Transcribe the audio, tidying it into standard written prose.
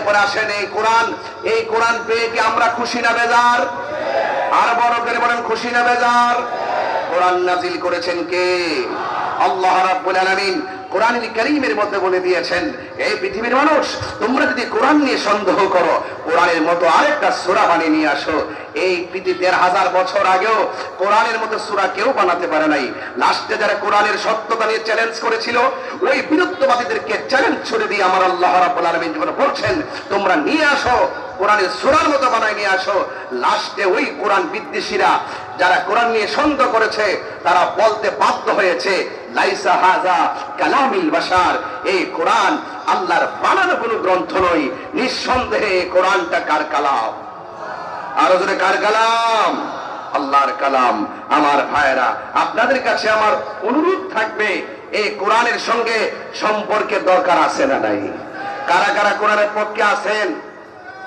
এরপরে আসেন এই কোরআন পেয়ে কি আমরা খুশি না বেজার? আর বড় করে বলেন, খুশি না বেজার? কোরআন নাজিল করেছেন কে? আল্লাহ রাব্বুল আলামিন কোরআনুল কারীমের মধ্যে বলে দিয়েছেন, এই পৃথিবীর মানুষ, তোমরা যদি কোরআন নিয়ে সন্দেহ করো, কোরআনের মতো আরেকটা সূরা বানিয়ে নিয়ে আসো। এই পৃথিবী ১৫০০ বছর আগেও কোরআনের মতো সূরা কেউ বানাতে পারে নাই। লাস্টে যারা কোরআনের সত্যতা নিয়ে চ্যালেঞ্জ করেছিল, ওই বিরুদ্ধবাদীদেরকে চ্যালেঞ্জ ছুড়ে দিয়ে আমার আল্লাহ রাব্বুল আলামিন যখন বলছেন তোমরা নিয়ে আসো, কোরআনের সূরার মতো বানায় নিয়ে আসো, লাস্টে ওই কোরআন বিদ্বেষীরা যারা কোরআন নিয়ে সন্দেহ করেছে তারা বলতে বাধ্য হয়েছে, লাইসা হাযা কালামিল বাশার, এই কোরআন আল্লাহর বানানো কোনো গ্রন্থ নয়, নিঃসন্দেহে এই কোরআনটা কার কালাম? আরো জোরে, কার কালাম? আল্লাহর কালাম। আমার ভাইরা, আপনাদের কাছে আমার অনুরোধ থাকবে, এই কোরআনের সঙ্গে সম্পর্কের দরকার আছে না নাই? কারা কারা কোরআনের পক্ষে আছেন?